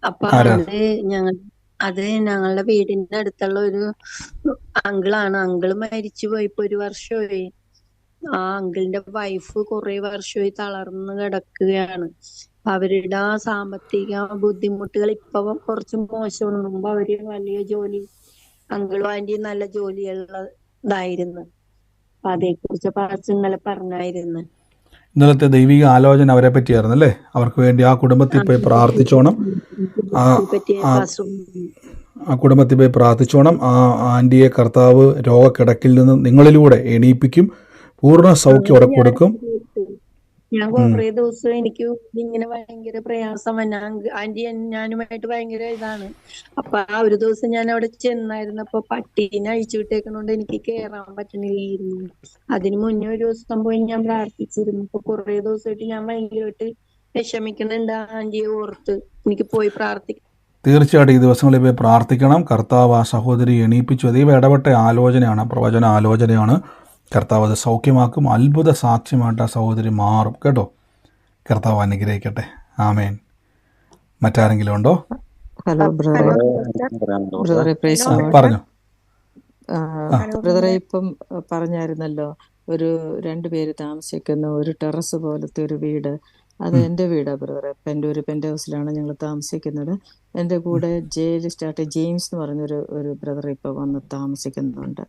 അപ്പൊ ആരാ? അത് ഞങ്ങളുടെ വീടിന്റെ അടുത്തുള്ള ഒരു അങ്കിളാണ്. അങ്കിള് മരിച്ചു പോയി ഇപ്പൊ 1 വർഷമായി. ആ അങ്കിളിന്റെ വൈഫ് കുറെ വർഷമായി തളർന്ന് കിടക്കുകയാണ്. അവരുടെ ആ സാമ്പത്തിക ബുദ്ധിമുട്ടുകൾ ഇപ്പൊ കുറച്ച് മോശമാണ്. മുമ്പ് അവര് വലിയ ജോലി, അങ്കിളും ആന്റിയും നല്ല ജോലിയുള്ളതായിരുന്നു. അപ്പൊ അതേക്കുറിച്ച് ഇന്നലെ പറഞ്ഞായിരുന്നു. ഇന്നലത്തെ ദൈവിക ആലോചന അവരെ പറ്റിയായിരുന്നു അല്ലേ? അവർക്ക് വേണ്ടി ആ കുടുംബത്തിൽ പോയി പ്രാർത്ഥിച്ചോണം. ആ പറ്റിയ ആ പാസ്റ്റർ ആ കുടുംബത്തിൽ പോയി പ്രാർത്ഥിച്ചോണം. ആ ആൻറ്റിയെ കർത്താവ് രോഗക്കിടക്കിൽ നിന്ന് നിങ്ങളിലൂടെ എണീപ്പിക്കും. പൂർണ്ണ സൗഖ്യം അങ്ങനെ അവിടെ കൊടുക്കും. ഞാൻ ഉം. കുറെ ദിവസം എനിക്ക് ഇങ്ങനെ ഭയങ്കര പ്രയാസം വന്ന ആന്റി ഞാനുമായിട്ട് ഭയങ്കര ഇതാണ്. അപ്പൊ ആ ഒരു ദിവസം ഞാൻ അവിടെ ചെന്നായിരുന്നപ്പോ പട്ടീനെ അഴിച്ചു വിട്ടേക്കണോണ്ട് എനിക്ക് കേറാൻ പറ്റണില്ലായിരുന്നു. അതിന് മുന്നേ ഒരു ദിവസം പോയി ഞാൻ പ്രാർത്ഥിച്ചിരുന്നു. ഇപ്പൊ കുറെ ദിവസമായിട്ട് ഞാൻ ഭയങ്കരമായിട്ട് വിഷമിക്കുന്നുണ്ട് ആന്റിയെ ഓർത്ത്. എനിക്ക് പോയി പ്രാർത്ഥിക്കണം. തീർച്ചയായിട്ടും ഈ ദിവസങ്ങളിൽ പോയി പ്രാർത്ഥിക്കണം. കർത്താവ് ആ സഹോദരി എണീപ്പിച്ചു. ദൈവം ഇടപെട്ട ആലോചനയാണ്, പ്രവചന ആലോചനയാണ്. കർത്താവ് അത് സൗഖ്യമാക്കും. അത്ഭുത സാക്ഷ്യമായിട്ട് ആ സഹോദരി മാറും കേട്ടോ. കർത്താവ് അനുഗ്രഹിക്കട്ടെ. ആമേൻ. മറ്റാരെങ്കിലും ഉണ്ടോ? ഹലോ ബ്രദറെ. ഹലോ ബ്രദറെ പ്രൈസ് ആ, ലോർഡ്. പറഞ്ഞോ. ആ ബ്രദറെ ഇപ്പം പറഞ്ഞായിരുന്നല്ലോ, ഒരു 2 പേര് താമസിക്കുന്ന ഒരു ടെറസ് പോലത്തെ ഒരു വീട്. അത് എൻ്റെ വീടാണ് ബ്രദറെ. എൻ്റെ ഒരു പെൻ്റ് ഹൗസിലാണ് ഞങ്ങൾ താമസിക്കുന്നത്. എൻ്റെ കൂടെ സ്റ്റാർട്ട് ജെയിംസ് എന്ന് പറഞ്ഞൊരു ബ്രദർ ഇപ്പോൾ വന്ന് താമസിക്കുന്നുണ്ട്.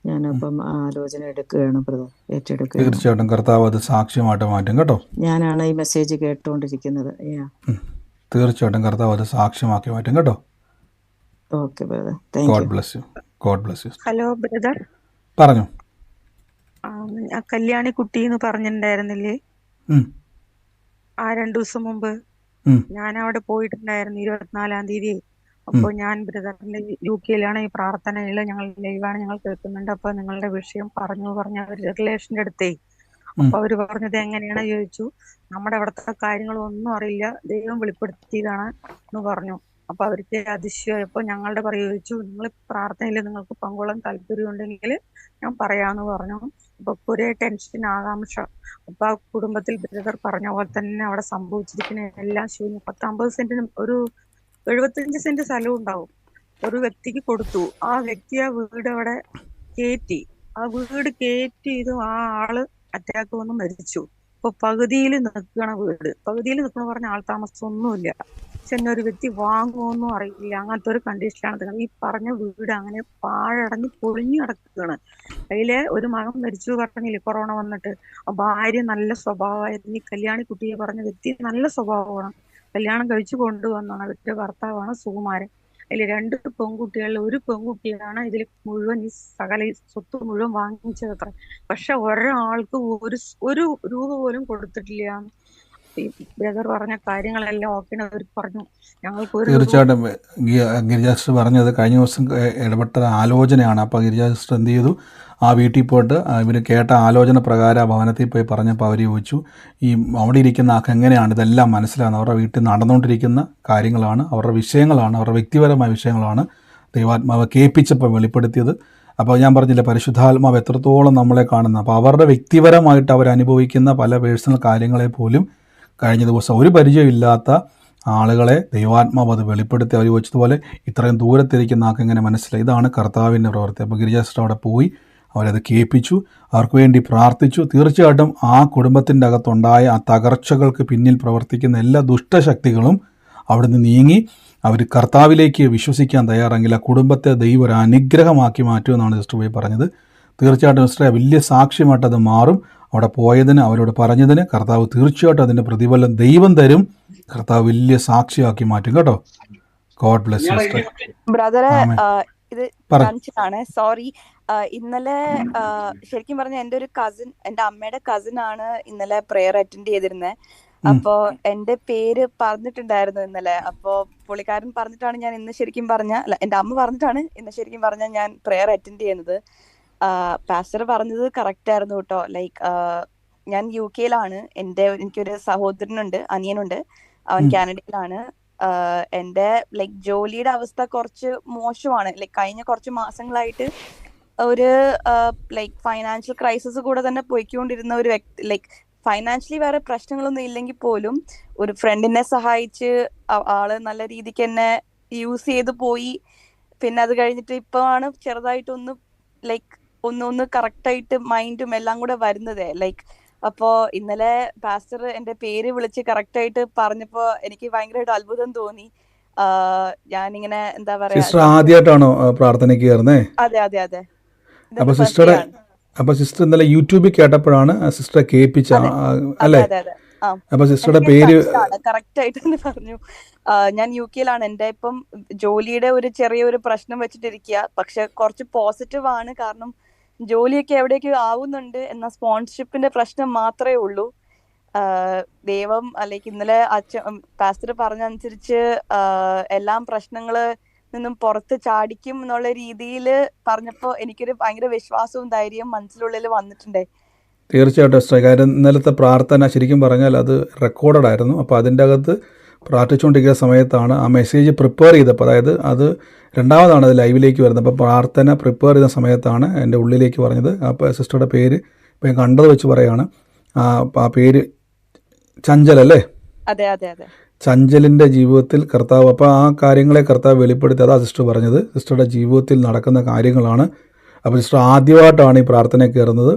ഞാനപ്പം ആ ആലോചന എടുക്കുകയാണ് ബ്രദർ, ഏറ്റെടുക്കുകയാണ്. തീർച്ചയായിട്ടും കർത്താവ് അത് സാക്ഷ്യമായിട്ട് മാറ്റും കേട്ടോ. ഞാനാണ് ഈ മെസ്സേജ് കേട്ടുകൊണ്ടിരിക്കുന്നത്. തീർച്ചയായിട്ടും കർത്താവ് അത് സാക്ഷ്യമാക്കി മാറ്റും കേട്ടോ. Okay brother, thank you. God bless you. God bless you. Hello brother. പറഞ്ഞു. കല്യാണി കുട്ടി എന്ന് പറഞ്ഞിട്ടുണ്ടായിരുന്നില്ലേ? ഉം. ആ 2 ദിവസം മുമ്പ് ഉം. ഞാൻ അവിടെ പോയിട്ടുണ്ടായിരുന്നു, 24-ാം തീയതി. അപ്പൊ ഞാൻ ബ്രദറിന്റെ UK-യിലാണ് ഈ പ്രാർത്ഥനയില്, ഞങ്ങൾ ലൈവാണ്, ഞങ്ങൾ കേൾക്കുന്നുണ്ട്. അപ്പൊ നിങ്ങളുടെ വിഷയം പറഞ്ഞു അവര് റിലേഷന്റെ അടുത്തേ. അപ്പൊ അവര് പറഞ്ഞത് എങ്ങനെയാണ് ചോദിച്ചു. നമ്മുടെ അവിടുത്തെ കാര്യങ്ങളൊന്നും അറിയില്ല, ദൈവം വെളിപ്പെടുത്തിയതാണ് എന്ന് പറഞ്ഞു. അപ്പൊ അവർക്ക് അതിശയപ്പോ ഞങ്ങളുടെ ചോദിച്ചു, നിങ്ങൾ പ്രാർത്ഥനയിൽ നിങ്ങൾക്ക് പങ്കുകൊള്ളാൻ താല്പര്യം ഉണ്ടെങ്കിൽ ഞാൻ പറയാന്ന് പറഞ്ഞു. അപ്പൊ കുറെ ടെൻഷൻ, ആകാംക്ഷ. അപ്പൊ ആ കുടുംബത്തിൽ ബ്രദർ പറഞ്ഞ പോലെ തന്നെ അവിടെ സംഭവിച്ചിരിക്കുന്ന എല്ലാം ശൂന്യം. 50 സെന്റിനും ഒരു 75 സെന്റ് സ്ഥലവും ഉണ്ടാവും. ഒരു വ്യക്തിക്ക് കൊടുത്തു. ആ വ്യക്തി ആ വീട് അവിടെ കയറ്റി. ആ വീട് കയറ്റി ആ ആള് അറ്റാക്ക് വന്ന് മരിച്ചു. ഇപ്പൊ പകുതിയിൽ നിൽക്കണ വീട്, പകുതിയിൽ നിൽക്കണ പറഞ്ഞ ആൾ താമസം ഒന്നുമില്ല. പക്ഷെ ഒരു വ്യക്തി വാങ്ങുമോന്നും അറിയില്ല. അങ്ങനത്തെ ഒരു കണ്ടീഷനാണ്. ഈ പറഞ്ഞ വീട് അങ്ങനെ പാഴടഞ്ഞ് പൊളിഞ്ഞു കിടക്കുകയാണ്. അതിലെ ഒരു മകൻ മരിച്ചു പറഞ്ഞില്ലേ, കൊറോണ വന്നിട്ട്. ഭാര്യ നല്ല സ്വഭാവമായിരുന്നു. ഈ കല്യാണി കുട്ടിയെ പറഞ്ഞ വ്യക്തി നല്ല സ്വഭാവമാണ്. കല്യാണം കഴിച്ചു കൊണ്ടുവന്നാണ്. അവരുടെ ഭർത്താവാണ് സുകുമാരൻ. അതിൽ 2 പെൺകുട്ടികളിൽ ഒരു പെൺകുട്ടിയാണ് ഇതിൽ മുഴുവൻ ഈ സകല സ്വത്ത് മുഴുവൻ വാങ്ങിച്ചത് അത്ര. പക്ഷെ ഒരാൾക്ക് ഒരു രൂപ പോലും കൊടുത്തിട്ടില്ല. ബ്രദർ പറഞ്ഞ കാര്യങ്ങളെല്ലാം ഓക്കെ അവർ പറഞ്ഞു. ഞങ്ങൾക്ക് തീർച്ചയായിട്ടും ഗിരിജാ സിസ്റ്റർ പറഞ്ഞത് കഴിഞ്ഞ ദിവസം ഇടപെട്ട ആലോചനയാണ്. അപ്പോൾ ഗിരിജാ സിസ്റ്റർ എന്ത് ചെയ്തു, ആ വീട്ടിൽ പോയിട്ട് ഇവർ കേട്ട ആലോചന പ്രകാരം ആ ഭവനത്തിൽ പോയി പറഞ്ഞപ്പോൾ അവർ ചോദിച്ചു, ഈ അവിടെ ഇരിക്കുന്ന ആൾക്ക് എങ്ങനെയാണ് ഇതെല്ലാം മനസ്സിലാകുന്നത്? അവരുടെ വീട്ടിൽ നടന്നുകൊണ്ടിരിക്കുന്ന കാര്യങ്ങളാണ്, അവരുടെ വിഷയങ്ങളാണ്, അവരുടെ വ്യക്തിപരമായ വിഷയങ്ങളാണ് ദൈവാത്മാവ് കേൾപ്പിച്ചപ്പോൾ വെളിപ്പെടുത്തിയത്. അപ്പോൾ ഞാൻ പറഞ്ഞില്ല, പരിശുദ്ധാത്മാവ് എത്രത്തോളം നമ്മളെ കാണുന്നത്. അപ്പോൾ അവരുടെ വ്യക്തിപരമായിട്ട് അവരനുഭവിക്കുന്ന പല പേഴ്സണൽ കാര്യങ്ങളെ പോലും കഴിഞ്ഞ ദിവസം ഒരു പരിചയമില്ലാത്ത ആളുകളെ ദൈവാത്മാവ് അത് വെളിപ്പെടുത്തി. അവർ ചോദിച്ചതുപോലെ ഇത്രയും ദൂരത്തിരിക്കുന്ന ആൾക്ക് എങ്ങനെ മനസ്സിലായി? ഇതാണ് കർത്താവിൻ്റെ പ്രവൃത്തി. അപ്പോൾ ഗിരിജാ സിസ്റ്റർ അവിടെ പോയി അവരത് കേൾപ്പിച്ചു, അവർക്ക് വേണ്ടി പ്രാർത്ഥിച്ചു. തീർച്ചയായിട്ടും ആ കുടുംബത്തിൻ്റെ അകത്തുണ്ടായ ആ തകർച്ചകൾക്ക് പിന്നിൽ പ്രവർത്തിക്കുന്ന എല്ലാ ദുഷ്ടശക്തികളും അവിടുന്ന് നീങ്ങി അവർ കർത്താവിലേക്ക് വിശ്വസിക്കാൻ തയ്യാറെങ്കിൽ ആ കുടുംബത്തെ ദൈവം ഒരു അനുഗ്രഹമാക്കി മാറ്റുമെന്നാണ് സിസ്റ്റർ പോയി പറഞ്ഞത്. തീർച്ചയായിട്ടും സിസ്റ്ററെ വലിയ സാക്ഷ്യമായിട്ടത് മാറും. അവിടെ പോയതിന്, അവരോട് പറഞ്ഞതിന് കർത്താവ് തീർച്ചയായിട്ടും അതിൻ്റെ പ്രതിഫലം ദൈവം തരും. കർത്താവ് വലിയ സാക്ഷിയാക്കി മാറ്റും കേട്ടോ. God bless you sister. ബ്രദറെ, ഇത് പറ. സോറി, ഇന്നലെ ശരിക്കും പറഞ്ഞ എന്റെ അമ്മയുടെ കസിൻ ആണ് ഇന്നലെ പ്രെയർ അറ്റൻഡ് ചെയ്തിരുന്നത്. അപ്പോ എന്റെ പേര് പറഞ്ഞിട്ടുണ്ടായിരുന്നു ഇന്നലെ. അപ്പോ പുള്ളിക്കാരൻ പറഞ്ഞിട്ടാണ് ഞാൻ ഇന്ന് ശരിക്കും എന്റെ അമ്മ പറഞ്ഞിട്ടാണ് ഇന്ന് ശരിക്കും ഞാൻ പ്രെയർ അറ്റൻഡ് ചെയ്യുന്നത്. പാസ്റ്റർ പറഞ്ഞത് കറക്റ്റ് ആയിരുന്നു കേട്ടോ. ലൈക്ക് ഞാൻ UK-യിലാണ്. എനിക്കൊരു സഹോദരനുണ്ട്, അനിയനുണ്ട്. അവൻ കാനഡയിലാണ്. എന്റെ ലൈക്ക് ജോലിയുടെ അവസ്ഥ കുറച്ച് മോശമാണ്. ലൈക്ക് കഴിഞ്ഞ കുറച്ച് മാസങ്ങളായിട്ട് ഒരു ലൈക്ക് ഫൈനാൻഷ്യൽ ക്രൈസിസ് കൂടെ തന്നെ പോയിക്കൊണ്ടിരുന്ന ഒരു വ്യക്തി, ലൈക്ക് ഫൈനാൻഷ്യലി വേറെ പ്രശ്നങ്ങളൊന്നും ഇല്ലെങ്കിൽ പോലും ഒരു ഫ്രണ്ടിനെ സഹായിച്ച് ആള് നല്ല രീതിക്ക് എന്നെ യൂസ് ചെയ്ത് പോയി. പിന്നെ അത് കഴിഞ്ഞിട്ട് ഇപ്പോഴാണ് ചെറുതായിട്ടൊന്ന് ലൈക്ക് ഒന്ന് കറക്റ്റായിട്ട് മൈൻഡും എല്ലാം കൂടെ വരുന്നത്. ലൈക്ക് അപ്പോ ഇന്നലെ പാസ്റ്റർ എന്റെ പേര് വിളിച്ച് കറക്റ്റായിട്ട് പറഞ്ഞപ്പോ എനിക്ക് ഭയങ്കരമായിട്ട് അത്ഭുതം തോന്നി. ഞാനിങ്ങനെ എന്താ പറയാ, സിസ്റ്റർ ആദ്യമായിട്ടാണോ പ്രാർത്ഥനയ്ക്ക് കയറുന്നേ? അതെ അതെ അതെ, അപ്പോൾ ഇതിപ്പോ ഫസ്റ്റ് സിസ്റ്ററുടെ ഡേ ആണ്. അപ്പോൾ സിസ്റ്റർ ഇന്നലെ യൂട്യൂബിൽ കേട്ടപ്പോഴാണ് സിസ്റ്ററെ കേൾപ്പിച്ച അതെ അല്ലേ? അതെ അതെ അതെ. ആ അപ്പോൾ സിസ്റ്ററുടെ എനിക്ക് പേര് ടച്ചാണ്, കറക്റ്റ് ആയിട്ട് തന്നെ പറഞ്ഞു. ഞാൻ UK-ലാണ്. എൻ്റെ ഇപ്പം ജോലിയുടെ ഒരു ചെറിയൊരു പ്രശ്നം വെച്ചിട്ടിരിക്കുക. പക്ഷെ കുറച്ച് പോസിറ്റീവ് ആണ്, കാരണം ജോലിയൊക്കെ എവിടെയൊക്കെ ആവുന്നുണ്ട്, എന്നാൽ സ്പോൺസർഷിപ്പിന്റെ പ്രശ്നം മാത്രമേ ഉള്ളൂ. ദൈവം അല്ലെങ്കിൽ ഇന്നലെ പാസ്റ്റർ പറഞ്ഞനുസരിച്ച് എല്ലാം പ്രശ്നങ്ങള് നിന്നും പുറത്ത് ചാടിക്കും എന്നുള്ള രീതിയിൽ പറഞ്ഞപ്പോൾ എനിക്കൊരു ഭയങ്കര വിശ്വാസവും ധൈര്യവും മനസ്സിനുള്ളിൽ വന്നിട്ടുണ്ടേ. തീർച്ചയായിട്ടും സിസ്റ്റർ, കാര്യം ഇന്നലത്തെ പ്രാർത്ഥന ശരിക്കും പറഞ്ഞാൽ അത് റെക്കോർഡഡ് ആയിരുന്നു. അപ്പോൾ അതിൻ്റെ അകത്ത് പ്രാർത്ഥിച്ചുകൊണ്ടിരിക്കുന്ന സമയത്താണ് ആ മെസ്സേജ് പ്രിപ്പയർ ചെയ്തപ്പോൾ, അതായത് അത് രണ്ടാമതാണ് അത് ലൈവിലേക്ക് വരുന്നത്. അപ്പോൾ പ്രാർത്ഥന പ്രിപ്പയർ ചെയ്യുന്ന സമയത്താണ് എൻ്റെ ഉള്ളിലേക്ക് പറഞ്ഞത്. അപ്പോൾ സിസ്റ്ററുടെ പേര് ഇപ്പോൾ ഞാൻ കണ്ടത് വെച്ച് പറയുകയാണ്. ആ പേര് ചഞ്ചൽ അല്ലേ? അതെ അതെ അതെ. ചഞ്ചലിൻ്റെ ജീവിതത്തിൽ കർത്താവ്, അപ്പോൾ ആ കാര്യങ്ങളെ കർത്താവ് വെളിപ്പെടുത്തി. അതാ സിസ്റ്റർ പറഞ്ഞത്, സിസ്റ്ററുടെ ജീവിതത്തിൽ നടക്കുന്ന കാര്യങ്ങളാണ്. അപ്പോൾ സിസ്റ്റർ ആദ്യമായിട്ടാണ് ഈ പ്രാർത്ഥന കയറുന്നത്.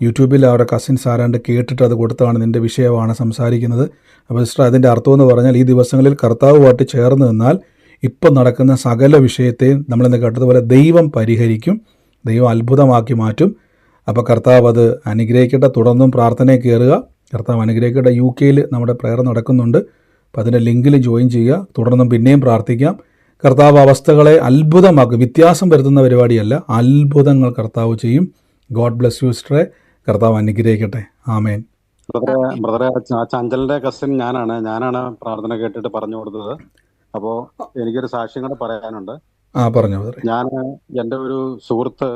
യൂട്യൂബിൽ അവരുടെ കസിൻസ് ആരാണ്ട് കേട്ടിട്ട് അത് കൊടുത്താണ് നിൻ്റെ വിഷയമാണ് സംസാരിക്കുന്നത്. അപ്പോൾ സിസ്റ്റർ അതിൻ്റെ അർത്ഥമെന്ന് പറഞ്ഞാൽ ഈ ദിവസങ്ങളിൽ കർത്താവുമായിട്ട് ചേർന്ന് നിന്നാൽ ഇപ്പം നടക്കുന്ന സകല വിഷയത്തെയും നമ്മളിന്ന് കേട്ടതുപോലെ ദൈവം പരിഹരിക്കും, ദൈവം അത്ഭുതമാക്കി മാറ്റും. അപ്പോൾ കർത്താവ് അത് അനുഗ്രഹിക്കട്ടെ. തുടർന്നും പ്രാർത്ഥനയിൽ കയറുക, കർത്താവ് അനുഗ്രഹിക്കട്ടെ. UK-യിൽ നമ്മുടെ പ്രയർ നടക്കുന്നുണ്ട്. അപ്പോൾ അതിൻ്റെ ലിങ്കിൽ ജോയിൻ ചെയ്യുക. തുടർന്നും പിന്നെയും പ്രാർത്ഥിക്കാം. കർത്താവ് അവസ്ഥകളെ അത്ഭുതമാക്കും. വ്യത്യാസം വരുത്തുന്ന പരിപാടിയല്ല, അത്ഭുതങ്ങൾ കർത്താവ് ചെയ്യും. ഗോഡ് ബ്ലെസ് യു സിസ്റ്ററെ. കർത്താവ് അനുഗ്രഹിക്കട്ടെ. ആമേൻ. ബ്രദറെ, ചഞ്ചലിന്റെ കസിൻ ഞാനാണ് പ്രാർത്ഥന കേട്ടിട്ട് പറഞ്ഞു കൊടുത്തത്. അപ്പോൾ എനിക്കൊരു സാക്ഷ്യം കൂടെ പറയാനുണ്ട്. പറഞ്ഞു ബ്രദറെ. ഞാൻ എൻ്റെ ഒരു സുഹൃത്ത്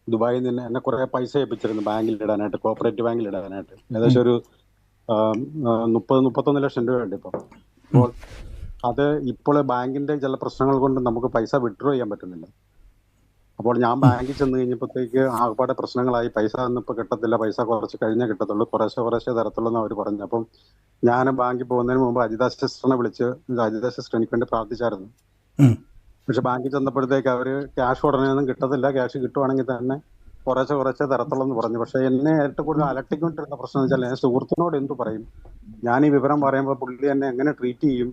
ദുബായിൽ നിന്ന് എന്നെ കുറെ പൈസ ഏൽപ്പിച്ചിരുന്നു ബാങ്കിൽ ഇടാനായിട്ട്, കോപ്പറേറ്റീവ് ബാങ്കിൽ ഇടാനായിട്ട്. ഏകദേശം ഒരു 30-31 ലക്ഷം രൂപയുണ്ട് ഇപ്പം. അപ്പോൾ അത് ഇപ്പോൾ ബാങ്കിന്റെ ചില പ്രശ്നങ്ങൾ കൊണ്ട് നമുക്ക് പൈസ വിഡ്രോ ചെയ്യാൻ പറ്റുന്നില്ല. അപ്പോൾ ഞാൻ ബാങ്കിൽ ചെന്ന് കഴിഞ്ഞപ്പോഴത്തേക്ക് ആകപ്പാടെ പ്രശ്നങ്ങളായി. പൈസ ഒന്നിപ്പോൾ കിട്ടത്തില്ല, പൈസ കുറച്ച് കഴിഞ്ഞേ കിട്ടത്തുള്ളൂ, കുറേശ്ശെ തരത്തുള്ളൂ എന്ന് അവർ പറഞ്ഞു. അപ്പം ഞാൻ ബാങ്കിൽ പോകുന്നതിന് മുമ്പ് അജിത സിസ്റ്ററിനെ വിളിച്ച്, അജിത സിസ്റ്റർ എനിക്ക് വേണ്ടി പ്രാർത്ഥിച്ചായിരുന്നു. പക്ഷെ ബാങ്കിൽ ചെന്നപ്പോഴത്തേക്ക് അവർ ക്യാഷ് ഉടനെ ഒന്നും കിട്ടത്തില്ല, ക്യാഷ് കിട്ടുവാണെങ്കിൽ തന്നെ കുറേശ്ശെ തരത്തുള്ളൂ എന്ന് പറഞ്ഞു. പക്ഷെ എന്നെ ഏറ്റവും കൂടുതൽ അലട്ടിക്കൊണ്ടിരുന്ന പ്രശ്നം എന്ന് വെച്ചാൽ, ഞാൻ സുഹൃത്തിനോട് എന്തു പറയും, ഞാൻ ഈ വിവരം പറയുമ്പോൾ പുള്ളി എന്നെ എങ്ങനെ ട്രീറ്റ് ചെയ്യും,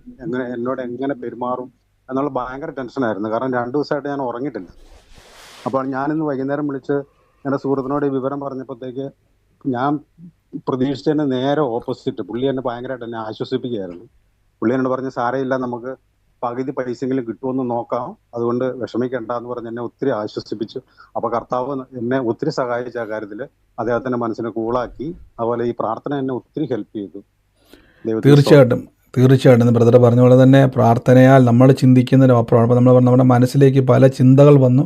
എന്നോട് എങ്ങനെ പെരുമാറും എന്നുള്ള ഭയങ്കര ടെൻഷനായിരുന്നു. കാരണം 2 ദിവസമായിട്ട് ഞാൻ ഉറങ്ങിയിട്ടില്ല. അപ്പോൾ ഞാനിന്ന് വൈകുന്നേരം വിളിച്ച് എൻ്റെ സുഹൃത്തിനോട് ഈ വിവരം പറഞ്ഞപ്പോഴത്തേക്ക് ഞാൻ പ്രതീക്ഷിച്ചതിന് നേരെ ഓപ്പോസിറ്റ്. പുള്ളി എന്നെ ഭയങ്കരമായിട്ട് എന്നെ ആശ്വസിപ്പിക്കുകയായിരുന്നു. പുള്ളി എന്നോട് പറഞ്ഞ്, സാരമില്ല, നമുക്ക് പകുതി പൈസയെങ്കിലും കിട്ടുമെന്ന് നോക്കാം, അതുകൊണ്ട് വിഷമിക്കണ്ട എന്ന് പറഞ്ഞ് എന്നെ ഒത്തിരി ആശ്വസിപ്പിച്ചു. അപ്പോൾ കർത്താവ് എന്നെ ഒത്തിരി സഹായിച്ച ആ കാര്യത്തിൽ അദ്ദേഹത്തിന്റെ മനസ്സിനെ കൂളാക്കി. അതുപോലെ ഈ പ്രാർത്ഥന എന്നെ ഒത്തിരി ഹെൽപ്പ് ചെയ്തു. തീർച്ചയായിട്ടും ബ്രദർ പറഞ്ഞ പോലെ തന്നെ പ്രാർത്ഥനയാൽ നമ്മൾ ചിന്തിക്കുന്നതിനപ്പുറമാണ്. അപ്പോൾ നമ്മുടെ മനസ്സിലേക്ക് പല ചിന്തകൾ വന്നു,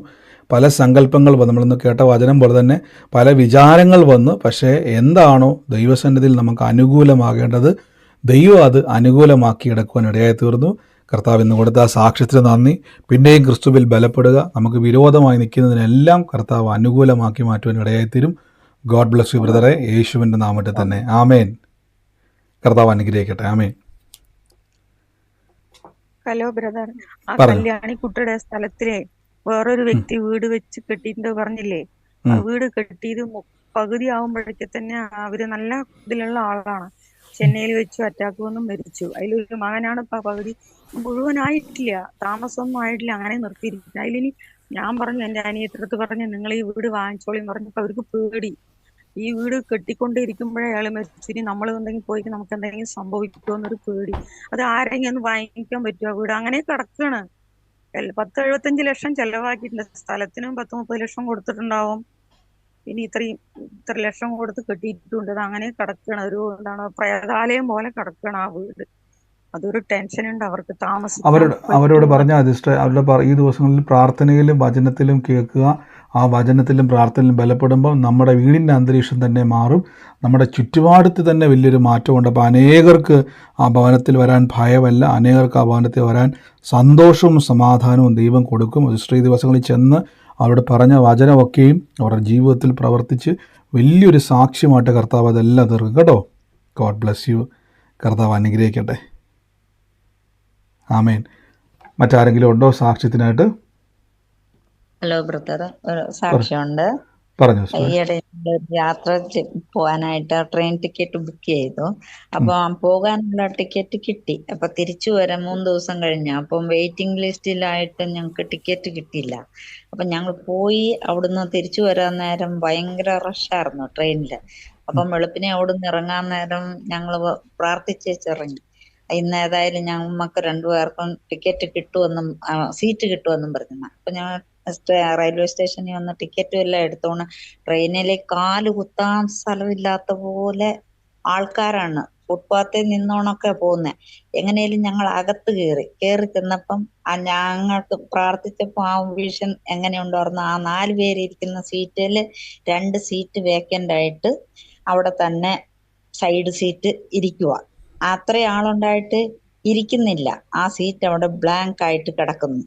പല സങ്കല്പങ്ങൾ വന്നു, നമ്മളിന്ന് കേട്ട വചനം പോലെ തന്നെ പല വിചാരങ്ങൾ വന്നു. പക്ഷേ എന്താണോ ദൈവസന്നിധിയിൽ നമുക്ക് അനുകൂലമാകേണ്ടത്, ദൈവം അത് അനുകൂലമാക്കി എടുക്കുവാൻ ഇടയായി തീർന്നു. കർത്താവ് ഇന്ന് കൊടുത്ത ആ സാക്ഷ്യത്തിന് നന്ദി. പിന്നെയും ക്രിസ്തുവിൽ ബലപ്പെടുക. നമുക്ക് വിരോധമായി നിൽക്കുന്നതിനെല്ലാം കർത്താവ് അനുകൂലമാക്കി മാറ്റുവാൻ ഇടയായിത്തീരും. ഗോഡ് ബ്ലെസ് യു ബ്രദറെ, യേശുവിൻ്റെ നാമത്തിൽ തന്നെ. ആമേൻ. കർത്താവ് അനുഗ്രഹിക്കട്ടെ. ആമേൻ. ഹലോ ബ്രദർ, ആ കല്യാണി കുട്ടിയുടെ സ്ഥലത്തിലെ വേറൊരു വ്യക്തി വീട് വെച്ച് കെട്ടിയിട്ട് പറഞ്ഞില്ലേ, ആ വീട് കെട്ടിയത് പകുതി ആവുമ്പോഴേക്ക് തന്നെ അവര് നല്ല ഇതിലുള്ള ആളാണ്. ചെന്നൈയിൽ വെച്ച് അറ്റാക്ക് വന്നും മരിച്ചു. അതിലൊരു മകനാണ് ഇപ്പൊ പകുതി മുഴുവനായിട്ടില്ല, താമസമൊന്നും ആയിട്ടില്ല, അങ്ങനെ നിർത്തിയിരിക്കുന്നത്. അതിലിനി ഞാൻ പറഞ്ഞു, എന്റെ അനിയത്തിനടുത്ത് പറഞ്ഞു, നിങ്ങൾ ഈ വീട് വാങ്ങിച്ചോളിയും പറഞ്ഞപ്പോ അവർക്ക് പേടി. ഈ വീട് കെട്ടിക്കൊണ്ടിരിക്കുമ്പോഴേ അയാൾ മരിച്ചു, ഇനി നമ്മൾ എന്തെങ്കിലും പോയി നമുക്ക് എന്തെങ്കിലും സംഭവിക്കുമോ എന്നൊരു പേടി. അത് ആരെങ്കിലും ഒന്ന് വാങ്ങിക്കാൻ പറ്റുമോ വീട്? അങ്ങനെ കിടക്കാണ്. 10-75 ലക്ഷം ചെലവാക്കിയിട്ടുണ്ട്. സ്ഥലത്തിനും 10-30 ലക്ഷം കൊടുത്തിട്ടുണ്ടാവും. ഇനി ഇത്ര ലക്ഷം കൊടുത്ത് കെട്ടിയിട്ടുണ്ട്. അത് അങ്ങനെ കിടക്കണം. ഒരു പ്രേതാലയം പോലെ കിടക്കണം ആ വീട്. അതൊരു ടെൻഷൻ ഉണ്ട് അവർക്ക് താമസിക്കാൻ. അവരോട് പറഞ്ഞാൽ ഈ ദിവസങ്ങളിൽ പ്രാർത്ഥനയിലും വചനത്തിലും കേൾക്കുക. ആ വചനത്തിലും പ്രാർത്ഥനയിലും ബലപ്പെടുമ്പോൾ നമ്മുടെ വീടിൻ്റെ അന്തരീക്ഷം തന്നെ മാറും. നമ്മുടെ ചുറ്റുപാടത്ത് തന്നെ വലിയൊരു മാറ്റമുണ്ട്. അപ്പോൾ അനേകർക്ക് ആ ഭവനത്തിൽ വരാൻ ഭയമല്ല, അനേകർക്ക് ആ ഭവനത്തിൽ വരാൻ സന്തോഷവും സമാധാനവും ദൈവം കൊടുക്കും. ഈ ദിവസങ്ങളിൽ ചെന്ന് അവരോട് പറഞ്ഞ വചനമൊക്കെയും അവരുടെ ജീവിതത്തിൽ പ്രവർത്തിച്ച് വലിയൊരു സാക്ഷ്യമായിട്ട് കർത്താവ് അതെല്ലാം തീർക്കും കേട്ടോ. God bless you. കർത്താവ് അനുഗ്രഹിക്കട്ടെ. ആമേൻ. മറ്റാരെങ്കിലും ഉണ്ടോ സാക്ഷ്യത്തിനായിട്ട്? ഹലോ ബ്രദർ, ഒരു സാക്ഷ്യമുണ്ട്. പറഞ്ഞു സിസ്റ്റർ. ഈയിടെ ഒരു യാത്ര പോകാനായിട്ട് ട്രെയിൻ ടിക്കറ്റ് ബുക്ക് ചെയ്തു. അപ്പൊ പോകാനുള്ള ടിക്കറ്റ് കിട്ടി. അപ്പൊ തിരിച്ചു വരാൻ 3 ദിവസം കഴിഞ്ഞു. അപ്പം വെയിറ്റിംഗ് ലിസ്റ്റിലായിട്ട് ഞങ്ങൾക്ക് ടിക്കറ്റ് കിട്ടിയില്ല. അപ്പൊ ഞങ്ങൾ പോയി അവിടുന്ന് തിരിച്ചു വരാൻ നേരം ഭയങ്കര റഷായിരുന്നു ട്രെയിനില്. അപ്പം വെളുപ്പിനെ അവിടുന്ന് ഇറങ്ങാൻ നേരം ഞങ്ങൾ പ്രാർത്ഥിച്ചിറങ്ങി. ഇന്ന് ഏതായാലും ഞങ്ങൾക്ക് 2 പേർക്കും ടിക്കറ്റ് കിട്ടുമെന്നും സീറ്റ് കിട്ടുമെന്നും പറഞ്ഞു. അപ്പൊ ഞങ്ങൾ റെയിൽവേ സ്റ്റേഷനിൽ വന്ന് ടിക്കറ്റും എല്ലാം എടുത്തോണ്ട് ട്രെയിനിലേക്ക് കാല് കുത്താൻ സ്ഥലമില്ലാത്ത പോലെ ആൾക്കാരാണ്. ഫുട്പാത്തിൽ നിന്നോണൊക്കെ പോകുന്നത്. എങ്ങനെയാലും ഞങ്ങൾ അകത്ത് കയറി ചെന്നപ്പം ഞങ്ങൾക്ക് പ്രാർത്ഥിച്ചപ്പോ ആ വിഷൻ എങ്ങനെയുണ്ടായിരുന്നു, ആ 4 പേര് ഇരിക്കുന്ന സീറ്റില് 2 സീറ്റ് വേക്കന്റ് ആയിട്ട് അവിടെ തന്നെ സൈഡ് സീറ്റ് ഇരിക്കുക. അത്രയും ആളുണ്ടായിട്ട് ഇരിക്കുന്നില്ല. ആ സീറ്റ് അവിടെ ബ്ലാങ്ക് ആയിട്ട് കിടക്കുന്നു.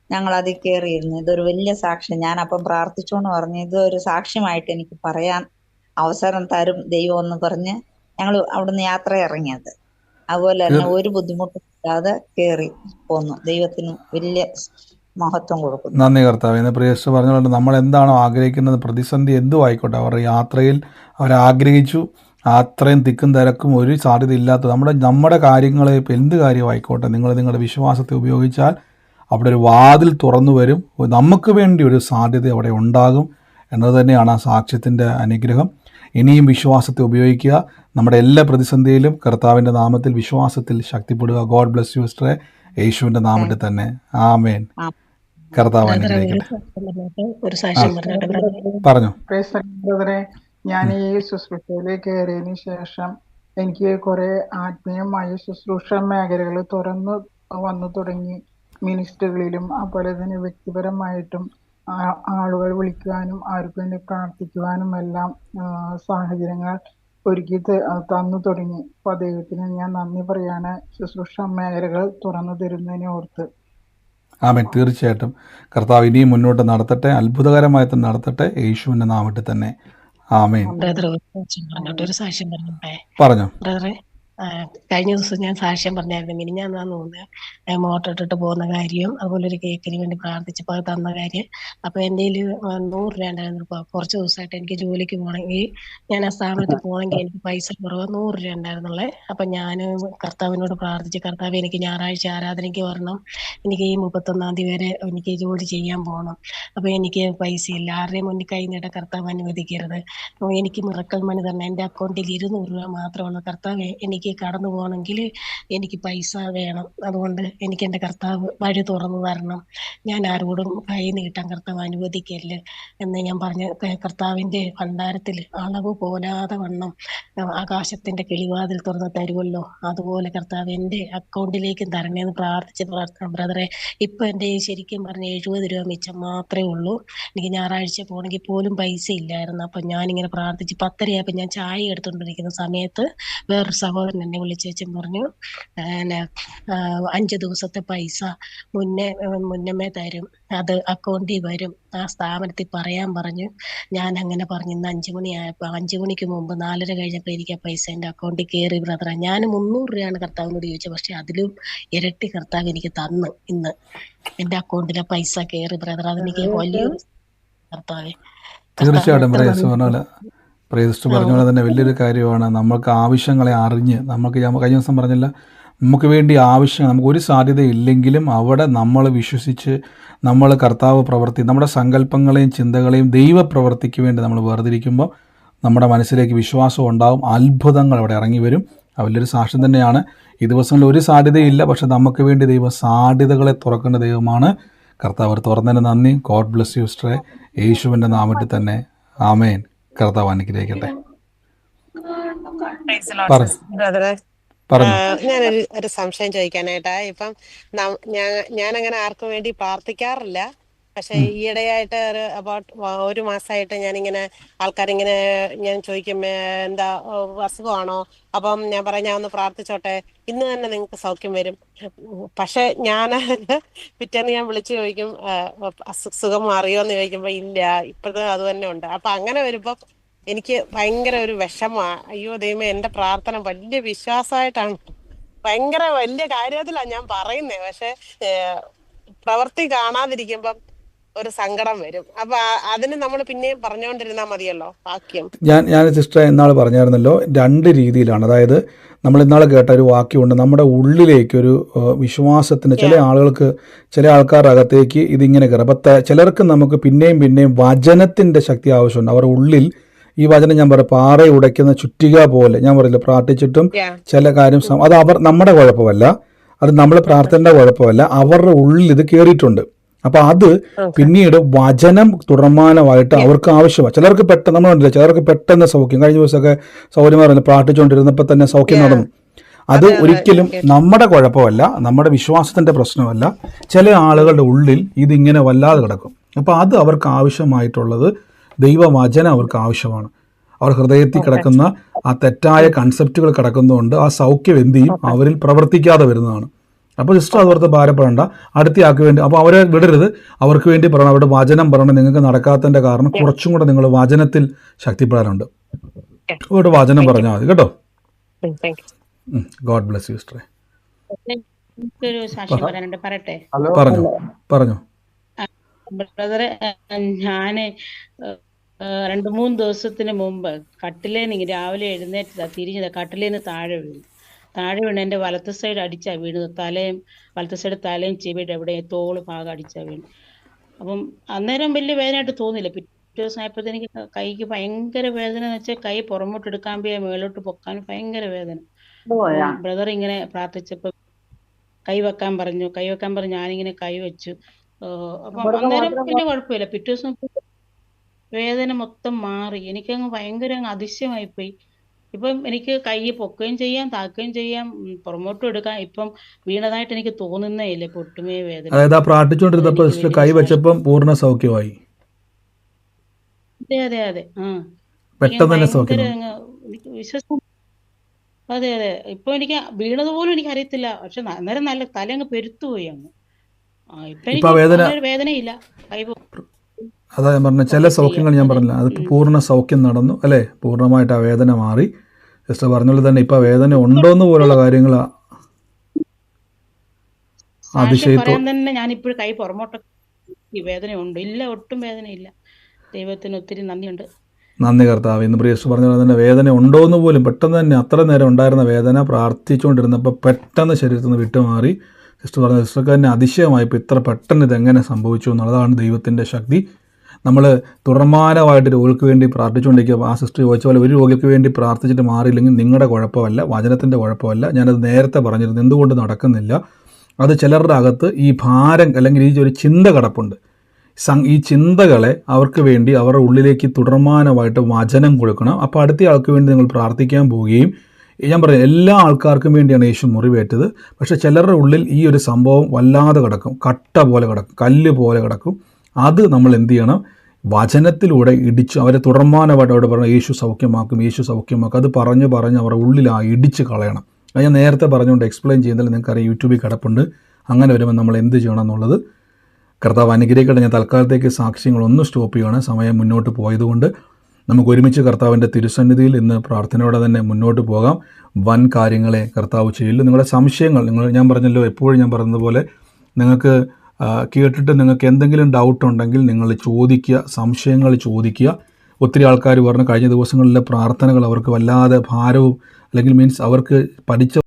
ഞങ്ങൾ അതിൽ കയറിയിരുന്നു. ഇതൊരു വലിയ സാക്ഷ്യം. ഞാൻ അപ്പം പ്രാർത്ഥിച്ചോണ്ട് പറഞ്ഞു, ഇതൊരു സാക്ഷ്യമായിട്ട് എനിക്ക് പറയാൻ അവസരം തരും ദൈവം എന്ന് പറഞ്ഞ് ഞങ്ങൾ അവിടുന്ന് യാത്ര ഇറങ്ങിയത്. അതുപോലെ തന്നെ ഒരു ബുദ്ധിമുട്ടില്ലാതെ കയറി പോന്നു. ദൈവത്തിന് വലിയ മഹത്വം കൊടുക്കുന്നു. നന്ദി കർത്താവ്. എന്ന് പ്രിയ സിസ്റ്റർ പറഞ്ഞുകൊണ്ട് നമ്മൾ എന്താണോ ആഗ്രഹിക്കുന്നത്, പ്രതിസന്ധി എന്തും ആയിക്കോട്ടെ, അവരുടെ യാത്രയിൽ അവരാഗ്രഹിച്ചു. അത്രയും തിക്കും തിരക്കും ഒരു സാധ്യത ഇല്ലാത്ത നമ്മുടെ കാര്യങ്ങൾ, ഇപ്പോൾ എന്ത് കാര്യമായിക്കോട്ടെ, നിങ്ങളുടെ വിശ്വാസത്തെ ഉപയോഗിച്ചാൽ അവിടെ ഒരു വാതിൽ തുറന്നു വരും. നമുക്ക് വേണ്ടി ഒരു സാധ്യത അവിടെ ഉണ്ടാകും എന്നത് തന്നെയാണ് ആ സാക്ഷ്യത്തിൻ്റെ അനുഗ്രഹം. ഇനിയും വിശ്വാസത്തെ ഉപയോഗിക്കുക. നമ്മുടെ എല്ലാ പ്രതിസന്ധിയിലും കർത്താവിൻ്റെ നാമത്തിൽ വിശ്വാസത്തിൽ ശക്തിപ്പെടുക. ഗോഡ് ബ്ലെസ് യു സിസ്റ്ററെ, യേശുവിൻ്റെ നാമത്തിൽ തന്നെ. ആമേൻ. കർത്താവ് അനുഗ്രഹിക്കട്ടെ. ഒരു സാക്ഷ്യം പറഞ്ഞു. ബ്രദറെ, ഞാൻ ഈ ശുശ്രൂഷയിലേക്ക് കയറിയതിന് ശേഷം എനിക്ക് കുറെ ആത്മീയമായ ശുശ്രൂഷ മേഖലകൾ തുറന്നു വന്നു തുടങ്ങി. മിനിസ്റ്ററുകളിലും അതുപോലെ തന്നെ വ്യക്തിപരമായിട്ടും ആളുകൾ വിളിക്കുവാനും അവർക്ക് വേണ്ടി പ്രാർത്ഥിക്കുവാനും എല്ലാം സാഹചര്യങ്ങൾ ഒരുക്കി തന്നു തുടങ്ങി. അപ്പൊ ദൈവത്തിന് ഞാൻ നന്ദി പറയാണ്, ശുശ്രൂഷ മേഖലകൾ തുറന്നു തരുന്നതിനെ ഓർത്ത്. ആമേൻ. തീർച്ചയായിട്ടും കർത്താവ് ഇനിയും മുന്നോട്ട് നടത്തട്ടെ, അത്ഭുതകരമായി തന്നെ നടത്തട്ടെ, യേശുവിൻ്റെ നാമത്തിൽ തന്നെ. ആമേൻ. ബ്രദർ, ഒരു സാക്ഷ്യം പറഞ്ഞു. ബ്രദറെ, കഴിഞ്ഞ ദിവസം ഞാൻ സാക്ഷ്യം പറഞ്ഞായിരുന്നു. മിനിഞ്ഞാന്നാന്ന് തോന്നുന്നത് മോട്ടർ ഇട്ടിട്ട് പോകുന്ന കാര്യം, അതുപോലെ ഒരു കേക്കിന് വേണ്ടി പ്രാർത്ഥിച്ചപ്പോൾ അത് തന്ന കാര്യം. അപ്പൊ എൻ്റെ 100 രൂപ ഉണ്ടായിരുന്നു. കുറച്ച് ദിവസമായിട്ട് എനിക്ക് ജോലിക്ക് പോകണമെങ്കിൽ, ഞാൻ ആ സ്ഥാപനത്തിൽ പോകണമെങ്കിൽ എനിക്ക് പൈസ കുറവ് 100 രൂപ ഉണ്ടായിരുന്നുള്ളേ. അപ്പൊ ഞാൻ കർത്താവിനോട് പ്രാർത്ഥിച്ചു, കർത്താവ് എനിക്ക് ഞായറാഴ്ച ആരാധനയ്ക്ക് വരണം, എനിക്ക് ഈ 31-ാം തീയതി വരെ എനിക്ക് ജോലി ചെയ്യാൻ പോകണം. അപ്പൊ എനിക്ക് പൈസ ഇല്ല, ആരുടെയും മുന്നിൽ കൈ നീട്ടാൻ കർത്താവ് അനുവദിക്കരുത്. എനിക്ക് മിറക്കൽ മണി തന്നെ എൻ്റെ അക്കൗണ്ടിൽ 200 രൂപ മാത്രമുള്ള കർത്താവ്, എനിക്ക് കടന്നു പോകണമെങ്കിൽ എനിക്ക് പൈസ വേണം. അതുകൊണ്ട് എനിക്ക് എൻ്റെ കർത്താവ് വഴി തുറന്നു തരണം. ഞാൻ ആരോടും കൈ നീട്ടാൻ കർത്താവ് അനുവദിക്കല്ല് എന്ന് ഞാൻ പറഞ്ഞ കർത്താവിൻ്റെ ഭണ്ഡാരത്തിൽ അളവ് പോലാതെ വണ്ണം ആകാശത്തിന്റെ കിളിവാതിൽ തുറന്ന് തരുമല്ലോ, അതുപോലെ കർത്താവ് എൻ്റെ അക്കൗണ്ടിലേക്കും തരണേന്ന് പ്രാർത്ഥിച്ച് ബ്രദറെ, ഇപ്പൊ എൻ്റെ ശരിക്കും പറഞ്ഞ 70 രൂപ മിച്ചം മാത്രമേ ഉള്ളൂ. എനിക്ക് ഞായറാഴ്ച പോകണമെങ്കിൽ പോലും പൈസ ഇല്ലായിരുന്നു. അപ്പൊ ഞാനിങ്ങനെ പ്രാർത്ഥിച്ച് 10:30 ഞാൻ ചായ എടുത്തുകൊണ്ടിരിക്കുന്ന സമയത്ത് വേറൊരു സഹോദരൻ എന്നെ വിളിച്ചേച്ചും പറഞ്ഞു, 5 ദിവസത്തെ പൈസ മുന്നമേ തരും, അത് അക്കൗണ്ടിൽ വരും, ആ സ്ഥാപനത്തിൽ പറയാൻ പറഞ്ഞു. ഞാൻ അങ്ങനെ പറഞ്ഞു. ഇന്ന് 5 മണിയായപ്പോ 5 മണിക്ക് മുമ്പ് 4:30 കഴിഞ്ഞപ്പോ എനിക്ക് ആ പൈസ എൻ്റെ അക്കൗണ്ടിൽ കയറി ബ്രദറെ. ഞാൻ 300 രൂപയാണ് കർത്താവിനോട് ചോദിച്ചത്, പക്ഷെ അതിലും ഇരട്ടി കർത്താവ് എനിക്ക് തന്നു. ഇന്ന് എൻ്റെ അക്കൗണ്ടിലെ പൈസ കയറി ബ്രദർ. അതെനിക്ക് വലിയൊരു കർത്താവെ. തീർച്ചയായിട്ടും പ്രിയസിസ്റ്റർ പറഞ്ഞ പോലെ തന്നെ വലിയൊരു കാര്യമാണ്. നമ്മൾക്ക് ആവശ്യങ്ങളെ അറിഞ്ഞ്, നമുക്ക് കഴിഞ്ഞ ദിവസം പറഞ്ഞില്ല, നമുക്ക് വേണ്ടി ആവശ്യം, നമുക്കൊരു സാധ്യതയില്ലെങ്കിലും അവിടെ നമ്മൾ വിശ്വസിച്ച് നമ്മൾ കർത്താവ് നമ്മുടെ സങ്കല്പങ്ങളെയും ചിന്തകളെയും ദൈവപ്രവൃത്തിക്ക് വേണ്ടി നമ്മൾ വേർതിരിക്കുമ്പോൾ നമ്മുടെ മനസ്സിലേക്ക് വിശ്വാസം ഉണ്ടാവും, അത്ഭുതങ്ങൾ അവിടെ ഇറങ്ങി വരും. വലിയൊരു സാക്ഷ്യം തന്നെയാണ്. ഈ ദിവസങ്ങളിൽ ഒരു സാധ്യതയില്ല, പക്ഷെ നമുക്ക് വേണ്ടി ദൈവം സാധ്യതകളെ തുറക്കേണ്ട ദൈവമാണ് കർത്താവ്. തുറന്നതിന് നന്ദി. ഗോഡ് ബ്ലെസ് യു സിസ്റ്ററെ, യേശുവിൻ്റെ നാമത്തിൽ തന്നെ. ആമേൻ. കർത്താവ് അനുഗ്രഹിക്കട്ടെ. ഞാനൊരു സംശയം ചോദിക്കാനായിട്ടാ. ഇപ്പം ഞാനങ്ങനെ ആർക്കും വേണ്ടി പ്രാർത്ഥിക്കാറില്ല. പക്ഷെ ഈയിടെയായിട്ട് അബൌട്ട് 1 മാസമായിട്ട് ഞാനിങ്ങനെ ആൾക്കാരിങ്ങനെ ഞാൻ ചോദിക്കും, എന്താ അസുഖമാണോ? അപ്പം ഞാൻ പറയാം, ഞാൻ ഒന്ന് പ്രാർത്ഥിച്ചോട്ടെ, ഇന്ന് തന്നെ നിങ്ങൾക്ക് സൗഖ്യം വരും. പക്ഷെ ഞാൻ പിറ്റേന്ന് ഞാൻ വിളിച്ചു ചോദിക്കും, സുഖം മാറിയോ എന്ന് ചോദിക്കുമ്പോ ഇല്ല, ഇപ്പോഴും അത് തന്നെ ഉണ്ട്. അപ്പൊ അങ്ങനെ വരുമ്പോ എനിക്ക് ഭയങ്കര ഒരു വിഷമമാണ്. അയ്യോ ദൈവമേ, എന്റെ പ്രാർത്ഥന വലിയ വിശ്വാസമായിട്ടാണ്, ഭയങ്കര വലിയ കാര്യത്തിലാണ് ഞാൻ പറയുന്നേ. പക്ഷെ പ്രവൃത്തി കാണാതിരിക്കുമ്പം ഒരു സങ്കടം വരും. അപ്പൊ അതിന് നമ്മൾ പിന്നെയും പറഞ്ഞുകൊണ്ടിരുന്നാൽ മതിയല്ലോ വാക്യം. ഞാൻ സിസ്റ്റർ ഇന്നാൾ പറഞ്ഞായിരുന്നല്ലോ, 2 രീതിയിലാണ്. അതായത് നമ്മൾ ഇന്നാൾ കേട്ട ഒരു വാക്യമുണ്ട്, നമ്മുടെ ഉള്ളിലേക്കൊരു വിശ്വാസത്തിന് ചില ആൾക്കാരുടെ അകത്തേക്ക് ഇതിങ്ങനെ കയറും. അപ്പം ചിലർക്ക് നമുക്ക് പിന്നെയും പിന്നെയും വചനത്തിൻ്റെ ശക്തി ആവശ്യമുണ്ട്. അവരുടെ ഉള്ളിൽ ഈ വചനം, ഞാൻ പറയാം, പാറ ഉടയ്ക്കുന്ന ചുറ്റിക പോലെ, ഞാൻ പറയില്ല, പ്രാർത്ഥിച്ചിട്ടും ചില കാര്യം അത് നമ്മുടെ കുഴപ്പമല്ല, അത് നമ്മൾ പ്രാർത്ഥനയുടെ കുഴപ്പമല്ല, അവരുടെ ഉള്ളിൽ ഇത് കയറിയിട്ടുണ്ട്. അപ്പം അത് പിന്നീട് വചനം തുടർമാനമായിട്ട് അവർക്ക് ആവശ്യമാണ്. ചിലർക്ക് പെട്ടെന്ന്, നമ്മൾ കണ്ടില്ല, ചിലർക്ക് പെട്ടെന്ന് സൗഖ്യം. കഴിഞ്ഞ ദിവസമൊക്കെ സൗകര്യമായിരുന്നു, പ്രാർത്ഥിച്ചുകൊണ്ടിരുന്നപ്പോൾ തന്നെ സൗഖ്യം നടന്നു. അത് ഒരിക്കലും നമ്മുടെ കുഴപ്പമല്ല, നമ്മുടെ വിശ്വാസത്തിൻ്റെ പ്രശ്നമല്ല. ചില ആളുകളുടെ ഉള്ളിൽ ഇതിങ്ങനെ വല്ലാതെ കിടക്കും. അപ്പോൾ അത് അവർക്ക് ആവശ്യമായിട്ടുള്ളത് ദൈവവചനം അവർക്ക് ആവശ്യമാണ്. അവർ ഹൃദയത്തിൽ കിടക്കുന്ന ആ തെറ്റായ കൺസെപ്റ്റുകൾ കിടക്കുന്നതുകൊണ്ട് ആ സൗഖ്യം എന്ത് ചെയ്യും, അവരിൽ പ്രവർത്തിക്കാതെ വരുന്നതാണ്. അപ്പോൾ സിസ്റ്റർ അതോർത്ത് ഭാരപ്പെടേണ്ട, അടുത്തയാൾക്ക് വേണ്ടി. അപ്പോൾ അവരെ വിടരുത്, അവർക്ക് വേണ്ടി പറയണം, അവരുടെ വചനം പറയണം. നിങ്ങൾക്ക് നടക്കാത്തതിൻ്റെ കാരണം കുറച്ചും കൂടെ നിങ്ങൾ വചനത്തിൽ ശക്തിപ്പെടാനുണ്ട്. അവരുടെ വചനം പറഞ്ഞാൽ മതി കേട്ടോ. ഗോഡ് ബ്ലെസ് യു സിസ്റ്ററെ. എനിക്കൊരു സാക്ഷ്യം പറയാനുണ്ട്, പറയട്ടെ? പറഞ്ഞോ. ബ്രദറെ, ഞാന് 2-3 ദിവസത്തിന് മുമ്പ് കട്ടിലേന്ന് രാവിലെ എഴുന്നേറ്റതാ, തിരിഞ്ഞതാ, കട്ടിലേന്ന് താഴെ വീണ് എൻ്റെ വലത്ത് സൈഡ് അടിച്ചാ വീണത്. വലത്ത് സൈഡ് തലയും ചെവിയുടെ എവിടെ തോള് ഭാഗം അടിച്ചാ വീണ്. അപ്പം അന്നേരം വലിയ വേദനയായിട്ട് തോന്നില്ല. പിറ്റേ ദിവസം ആയപ്പോഴത്തെ എനിക്ക് കൈക്ക് ഭയങ്കര വേദന എന്ന് വെച്ചാൽ കൈ പുറമോട്ട് എടുക്കാൻ പോയാൽ മേലോട്ട് പൊക്കാൻ ഭയങ്കര വേദന. ബ്രദർ ഇങ്ങനെ പ്രാർത്ഥിച്ചപ്പോ കൈവെക്കാൻ പറഞ്ഞു. ഞാനിങ്ങനെ കൈ വെച്ചു. അപ്പം അന്നേരം വലിയ കുഴപ്പമില്ല. പിറ്റേ ദിവസം വേദന മൊത്തം മാറി. എനിക്കങ്ങ് ഭയങ്കര അതിശയമായിപ്പോയി. ഇപ്പം എനിക്ക് കൈ പൊക്കുകയും ചെയ്യാം, താക്കുകയും ചെയ്യാം, പുറമോട്ടും എടുക്കാം. ഇപ്പം വീണതായിട്ട് എനിക്ക് തോന്നുന്നേ ഇല്ല. ഇപ്പൊ ഒട്ടുമേ വേദന. അതായത് ആ പ്രാർത്ഥിച്ചുകൊണ്ടിരുന്നപ്പോൾ കൈ വെച്ചപ്പം പൂർണ്ണ സൗഖ്യമായി. അതെ. പെട്ടെന്ന് തന്നെ സൗഖ്യം. വിശ്വസം. അതെ. ഇപ്പൊ എനിക്ക് വീണതുപോലും എനിക്ക് അറിയത്തില്ല. പക്ഷെ അന്നേരം നല്ല തല അങ്ങ് പെരുത്തുപോയി അങ്ങ്. ഇപ്പൊ എനിക്ക് വേദനയില്ല. അതാ ഞാൻ പറഞ്ഞ ചില സൗഖ്യങ്ങൾ ഞാൻ പറഞ്ഞില്ല, അതിപ്പോൾ പൂർണ്ണ സൗഖ്യം നടന്നു അല്ലേ, പൂർണ്ണമായിട്ട് ആ വേദന മാറി. സിസ്റ്റർ പറഞ്ഞോളൂ തന്നെ, ഇപ്പൊ വേദന ഉണ്ടോന്ന് പോലുള്ള കാര്യങ്ങൾ അതിശയത്തോടെ തന്നെ ഞാനിപ്പോഴും കൈ പുറമോട്ടൊക്കെ വേദനയുണ്ട്. ഇല്ല, ഒട്ടും വേദനയില്ല. ദൈവത്തിന് ഒത്തിരി നന്ദിയുണ്ട്. നന്ദി കർത്താവ്. ഇന്ന് പ്രിയ സിസ്റ്റർ പറഞ്ഞ പോലെ തന്നെ വേദന ഉണ്ടോന്ന് പോലും പെട്ടെന്ന് തന്നെ, അത്ര നേരം ഉണ്ടായിരുന്ന വേദന പ്രാർത്ഥിച്ചുകൊണ്ടിരുന്നപ്പോൾ പെട്ടെന്ന് ശരീരത്തിൽ നിന്ന് വിട്ടുമാറി. സിസ്റ്റർ പറഞ്ഞ സിസ്റ്റർക്ക് തന്നെ അതിശയമായി, ഇപ്പോൾ ഇത്ര പെട്ടെന്ന് ഇതെങ്ങനെ സംഭവിച്ചു എന്നുള്ളതാണ് ദൈവത്തിൻ്റെ ശക്തി. നമ്മൾ തുടർമാനമായിട്ട് രോഗികൾക്ക് വേണ്ടി പ്രാർത്ഥിച്ചുകൊണ്ടിരിക്കുക. ആ സിസ്റ്റർ ചോദിച്ച പോലെ ഒരു രോഗിക്ക് വേണ്ടി പ്രാർത്ഥിച്ചിട്ട് മാറിയില്ലെങ്കിൽ നിങ്ങളുടെ കുഴപ്പമല്ല, വചനത്തിൻ്റെ കുഴപ്പമല്ല. ഞാനത് നേരത്തെ പറഞ്ഞിരുന്നു, എന്തുകൊണ്ട് നടക്കുന്നില്ല. അത് ചിലരുടെ അകത്ത് ഈ ഭാരം അല്ലെങ്കിൽ ഈ ഒരു ചിന്ത കിടപ്പുണ്ട്. ഈ ചിന്തകളെ അവർക്ക് വേണ്ടി അവരുടെ ഉള്ളിലേക്ക് തുടർമാനമായിട്ട് വചനം കൊടുക്കണം. അപ്പോൾ അടുത്ത ആൾക്ക് വേണ്ടി നിങ്ങൾ പ്രാർത്ഥിക്കാൻ പോവുകയും, ഞാൻ പറയാം, എല്ലാ ആൾക്കാർക്കും വേണ്ടിയാണ് യേശു മുറിവേറ്റത്. പക്ഷേ ചിലരുടെ ഉള്ളിൽ ഈ ഒരു സംഭവം വല്ലാതെ കിടക്കും, കട്ട പോലെ കിടക്കും, കല്ല് പോലെ കിടക്കും. അത് നമ്മൾ എന്ത് ചെയ്യണം, വചനത്തിലൂടെ ഇടിച്ച് അവരെ തുടർമാനമായിട്ട് അവിടെ പറഞ്ഞ യേശു സൗഖ്യമാക്കും. അത് പറഞ്ഞ് അവരുടെ ഉള്ളിൽ ഇടിച്ച് കളയണം. അത് ഞാൻ നേരത്തെ പറഞ്ഞുകൊണ്ട് എക്സ്പ്ലെയിൻ ചെയ്യുന്നതിൽ നിങ്ങൾക്കറിയാം, യൂട്യൂബിൽ കിടപ്പുണ്ട്. അങ്ങനെ വരുമ്പോൾ നമ്മൾ എന്ത് ചെയ്യണം എന്നുള്ളത് കർത്താവ് അനുഗ്രഹിക്കട്ടെ. ഞാൻ തൽക്കാലത്തേക്ക് സാക്ഷ്യങ്ങളൊന്നും സ്റ്റോപ്പ് ചെയ്യുകയാണ്, സമയം മുന്നോട്ട് പോയതുകൊണ്ട്. നമുക്ക് ഒരുമിച്ച് കർത്താവിൻ്റെ തിരുസന്നിധിയിൽ ഇന്ന് പ്രാർത്ഥനയോടെ തന്നെ മുന്നോട്ട് പോകാം. വൻ കാര്യങ്ങളെ കർത്താവ് ചെയ്യില്ല. നിങ്ങളുടെ സംശയങ്ങൾ, ഞാൻ പറഞ്ഞല്ലോ, എപ്പോഴും ഞാൻ പറഞ്ഞതുപോലെ, നിങ്ങൾക്ക് കേട്ടിട്ട് നിങ്ങൾക്ക് എന്തെങ്കിലും ഡൗട്ട് ഉണ്ടെങ്കിൽ നിങ്ങൾ ചോദിക്കുക, സംശയങ്ങൾ ചോദിക്കുക. ഒത്തിരി ആൾക്കാർ പറഞ്ഞു കഴിഞ്ഞ ദിവസങ്ങളിലെ പ്രാർത്ഥനകൾ അവർക്ക് വല്ലാതെ ഭാരവും, അല്ലെങ്കിൽ മീൻസ് അവർക്ക് പഠിച്ച